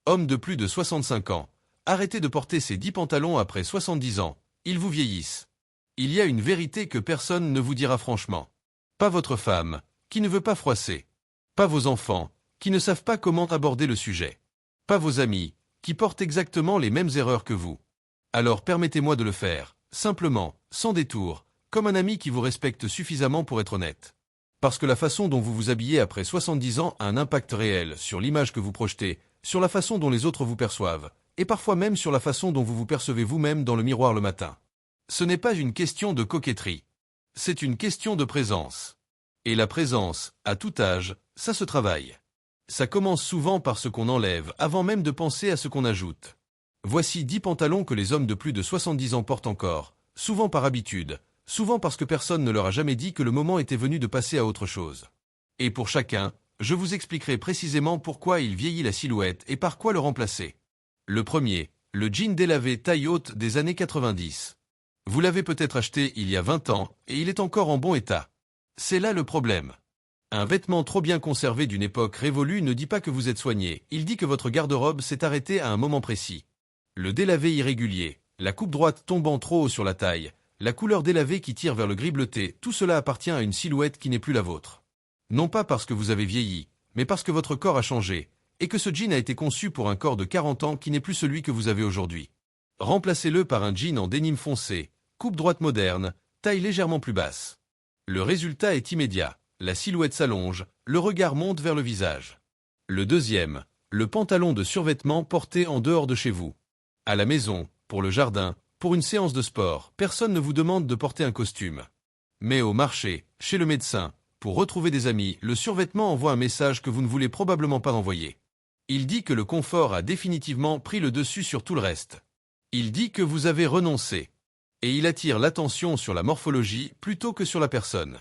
Homme de plus de 65 ans, arrêtez de porter ces 10 pantalons après 70 ans, ils vous vieillissent. Il y a une vérité que personne ne vous dira franchement. Pas votre femme, qui ne veut pas froisser. Pas vos enfants, qui ne savent pas comment aborder le sujet. Pas vos amis, qui portent exactement les mêmes erreurs que vous. Alors permettez-moi de le faire, simplement, sans détour, comme un ami qui vous respecte suffisamment pour être honnête. Parce que la façon dont vous vous habillez après 70 ans a un impact réel sur l'image que vous projetez, sur la façon dont les autres vous perçoivent, et parfois même sur la façon dont vous vous percevez vous-même dans le miroir le matin. Ce n'est pas une question de coquetterie. C'est une question de présence. Et la présence, à tout âge, ça se travaille. Ça commence souvent par ce qu'on enlève, avant même de penser à ce qu'on ajoute. Voici 10 pantalons que les hommes de plus de 70 ans portent encore, souvent par habitude, souvent parce que personne ne leur a jamais dit que le moment était venu de passer à autre chose. Et pour chacun, je vous expliquerai précisément pourquoi il vieillit la silhouette et par quoi le remplacer. Le premier, le jean délavé taille haute des années 90. Vous l'avez peut-être acheté il y a 20 ans et il est encore en bon état. C'est là le problème. Un vêtement trop bien conservé d'une époque révolue ne dit pas que vous êtes soigné, il dit que votre garde-robe s'est arrêtée à un moment précis. Le délavé irrégulier, la coupe droite tombant trop haut sur la taille, la couleur délavée qui tire vers le gris bleuté, tout cela appartient à une silhouette qui n'est plus la vôtre. Non pas parce que vous avez vieilli, mais parce que votre corps a changé, et que ce jean a été conçu pour un corps de 40 ans qui n'est plus celui que vous avez aujourd'hui. Remplacez-le par un jean en denim foncé, coupe droite moderne, taille légèrement plus basse. Le résultat est immédiat, la silhouette s'allonge, le regard monte vers le visage. Le deuxième, le pantalon de survêtement porté en dehors de chez vous. À la maison, pour le jardin, pour une séance de sport, personne ne vous demande de porter un costume. Mais au marché, chez le médecin, pour retrouver des amis, le survêtement envoie un message que vous ne voulez probablement pas envoyer. Il dit que le confort a définitivement pris le dessus sur tout le reste. Il dit que vous avez renoncé. Et il attire l'attention sur la morphologie plutôt que sur la personne.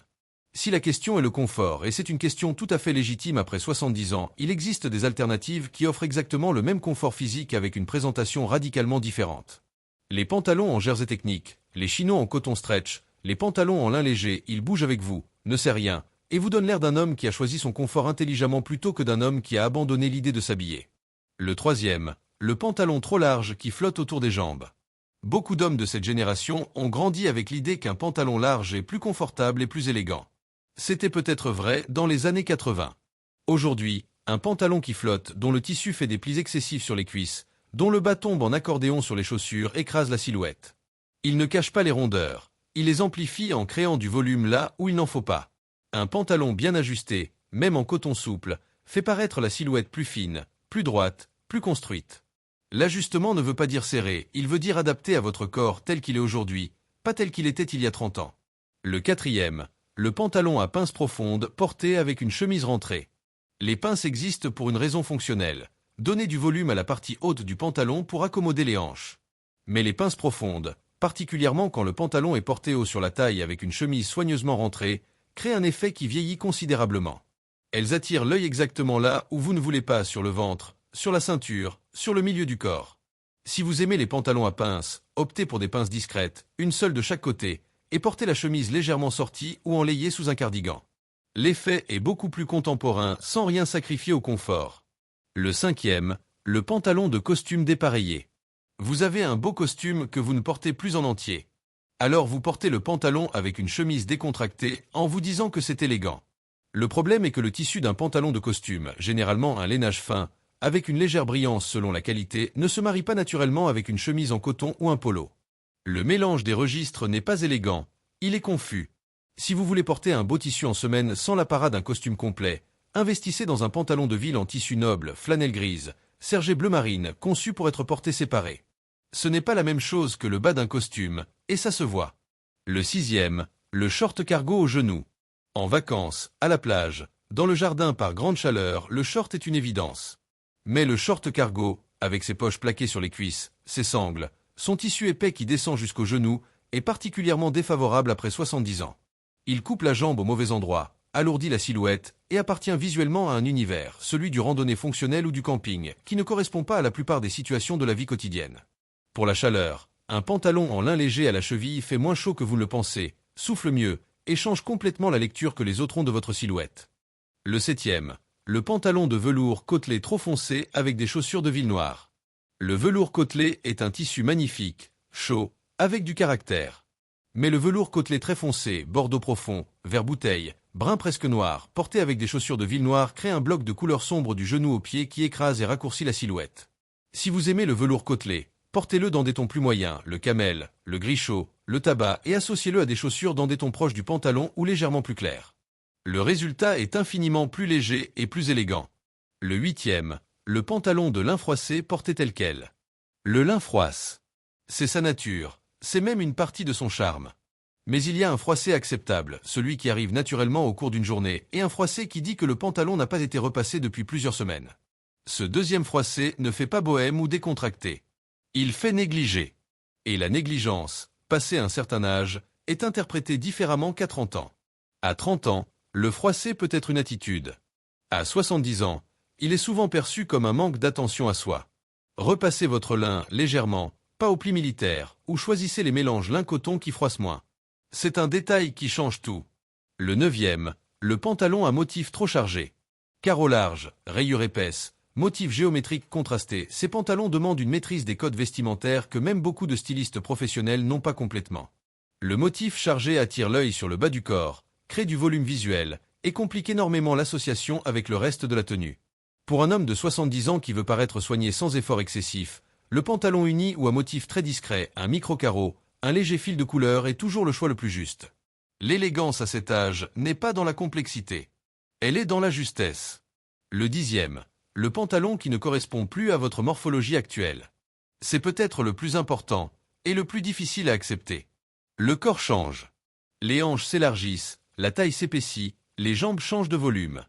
Si la question est le confort, et c'est une question tout à fait légitime après 70 ans, il existe des alternatives qui offrent exactement le même confort physique avec une présentation radicalement différente. Les pantalons en jersey technique, les chinos en coton stretch, les pantalons en lin léger, ils bougent avec vous, ne sait rien, et vous donnent l'air d'un homme qui a choisi son confort intelligemment plutôt que d'un homme qui a abandonné l'idée de s'habiller. Le troisième, le pantalon trop large qui flotte autour des jambes. Beaucoup d'hommes de cette génération ont grandi avec l'idée qu'un pantalon large est plus confortable et plus élégant. C'était peut-être vrai dans les années 80. Aujourd'hui, un pantalon qui flotte, dont le tissu fait des plis excessifs sur les cuisses, dont le bas tombe en accordéon sur les chaussures, écrase la silhouette. Il ne cache pas les rondeurs, il les amplifie en créant du volume là où il n'en faut pas. Un pantalon bien ajusté, même en coton souple, fait paraître la silhouette plus fine, plus droite, plus construite. L'ajustement ne veut pas dire serré, il veut dire adapté à votre corps tel qu'il est aujourd'hui, pas tel qu'il était il y a 30 ans. Le quatrième, le pantalon à pinces profondes porté avec une chemise rentrée. Les pinces existent pour une raison fonctionnelle, donner du volume à la partie haute du pantalon pour accommoder les hanches. Mais les pinces profondes, particulièrement quand le pantalon est porté haut sur la taille avec une chemise soigneusement rentrée, créent un effet qui vieillit considérablement. Elles attirent l'œil exactement là où vous ne voulez pas, sur le ventre, sur la ceinture, sur le milieu du corps. Si vous aimez les pantalons à pinces, optez pour des pinces discrètes, une seule de chaque côté, et portez la chemise légèrement sortie ou enlayée sous un cardigan. L'effet est beaucoup plus contemporain sans rien sacrifier au confort. Le cinquième, le pantalon de costume dépareillé. Vous avez un beau costume que vous ne portez plus en entier. Alors vous portez le pantalon avec une chemise décontractée en vous disant que c'est élégant. Le problème est que le tissu d'un pantalon de costume, généralement un lainage fin, avec une légère brillance selon la qualité, ne se marie pas naturellement avec une chemise en coton ou un polo. Le mélange des registres n'est pas élégant, il est confus. Si vous voulez porter un beau tissu en semaine sans l'apparat d'un costume complet, investissez dans un pantalon de ville en tissu noble, flanelle grise, sergé bleu marine, conçu pour être porté séparé. Ce n'est pas la même chose que le bas d'un costume, et ça se voit. Le sixième, le short cargo aux genoux. En vacances, à la plage, dans le jardin par grande chaleur, le short est une évidence. Mais le short cargo, avec ses poches plaquées sur les cuisses, ses sangles, son tissu épais qui descend jusqu'aux genoux, est particulièrement défavorable après 70 ans. Il coupe la jambe au mauvais endroit, alourdit la silhouette et appartient visuellement à un univers, celui du randonnée fonctionnel ou du camping, qui ne correspond pas à la plupart des situations de la vie quotidienne. Pour la chaleur, un pantalon en lin léger à la cheville fait moins chaud que vous ne le pensez, souffle mieux et change complètement la lecture que les autres ont de votre silhouette. Le septième, Le pantalon de velours côtelé trop foncé avec des chaussures de ville noire. Le velours côtelé est un tissu magnifique, chaud, avec du caractère. Mais le velours côtelé très foncé, bordeaux profond, vert bouteille, brun presque noir, porté avec des chaussures de ville noire crée un bloc de couleur sombre du genou au pied qui écrase et raccourcit la silhouette. Si vous aimez le velours côtelé, portez-le dans des tons plus moyens, le camel, le gris chaud, le tabac et associez-le à des chaussures dans des tons proches du pantalon ou légèrement plus clairs. Le résultat est infiniment plus léger et plus élégant. Le 8e, le pantalon de lin froissé porté tel quel. Le lin froisse. C'est sa nature, c'est même une partie de son charme. Mais il y a un froissé acceptable, celui qui arrive naturellement au cours d'une journée, et un froissé qui dit que le pantalon n'a pas été repassé depuis plusieurs semaines. Ce deuxième froissé ne fait pas bohème ou décontracté. Il fait négliger. Et la négligence, passé un certain âge, est interprétée différemment qu'à 30 ans. À 30 ans, le froissé peut être une attitude. À 70 ans, il est souvent perçu comme un manque d'attention à soi. Repassez votre lin légèrement, pas au pli militaire, ou choisissez les mélanges lin-coton qui froissent moins. C'est un détail qui change tout. Le 9e, le pantalon à motif trop chargé. Carreaux larges, rayures épaisses, motifs géométriques contrastés, ces pantalons demandent une maîtrise des codes vestimentaires que même beaucoup de stylistes professionnels n'ont pas complètement. Le motif chargé attire l'œil sur le bas du corps, crée du volume visuel, et complique énormément l'association avec le reste de la tenue. Pour un homme de 70 ans qui veut paraître soigné sans effort excessif, le pantalon uni ou à motif très discret, un micro-carreau, un léger fil de couleur est toujours le choix le plus juste. L'élégance à cet âge n'est pas dans la complexité. Elle est dans la justesse. Le 10e, le pantalon qui ne correspond plus à votre morphologie actuelle. C'est peut-être le plus important, et le plus difficile à accepter. Le corps change. Les hanches s'élargissent, la taille s'épaissit, les jambes changent de volume.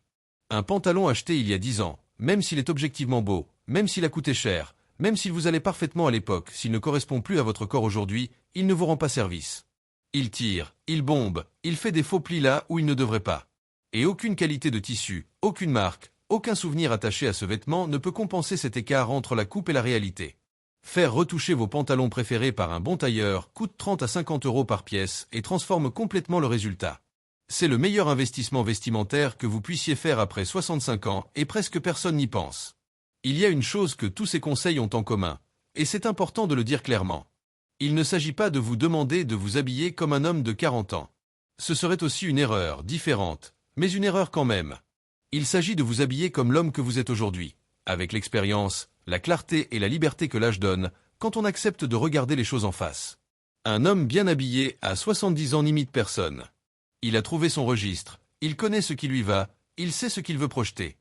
Un pantalon acheté il y a 10 ans, même s'il est objectivement beau, même s'il a coûté cher, même s'il vous allait parfaitement à l'époque, s'il ne correspond plus à votre corps aujourd'hui, il ne vous rend pas service. Il tire, il bombe, il fait des faux plis là où il ne devrait pas. Et aucune qualité de tissu, aucune marque, aucun souvenir attaché à ce vêtement ne peut compenser cet écart entre la coupe et la réalité. Faire retoucher vos pantalons préférés par un bon tailleur coûte 30 à 50 € par pièce et transforme complètement le résultat. C'est le meilleur investissement vestimentaire que vous puissiez faire après 65 ans et presque personne n'y pense. Il y a une chose que tous ces conseils ont en commun, et c'est important de le dire clairement. Il ne s'agit pas de vous demander de vous habiller comme un homme de 40 ans. Ce serait aussi une erreur, différente, mais une erreur quand même. Il s'agit de vous habiller comme l'homme que vous êtes aujourd'hui, avec l'expérience, la clarté et la liberté que l'âge donne, quand on accepte de regarder les choses en face. Un homme bien habillé à 70 ans n'imite personne. Il a trouvé son registre, il connaît ce qui lui va, il sait ce qu'il veut projeter.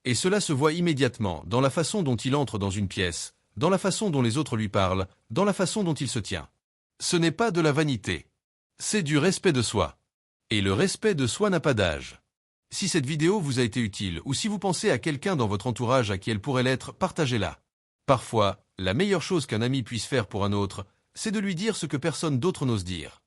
Et cela se voit immédiatement dans la façon dont il entre dans une pièce, dans la façon dont les autres lui parlent, dans la façon dont il se tient. Ce n'est pas de la vanité. C'est du respect de soi. Et le respect de soi n'a pas d'âge. Si cette vidéo vous a été utile ou si vous pensez à quelqu'un dans votre entourage à qui elle pourrait l'être, partagez-la. Parfois, la meilleure chose qu'un ami puisse faire pour un autre, c'est de lui dire ce que personne d'autre n'ose dire.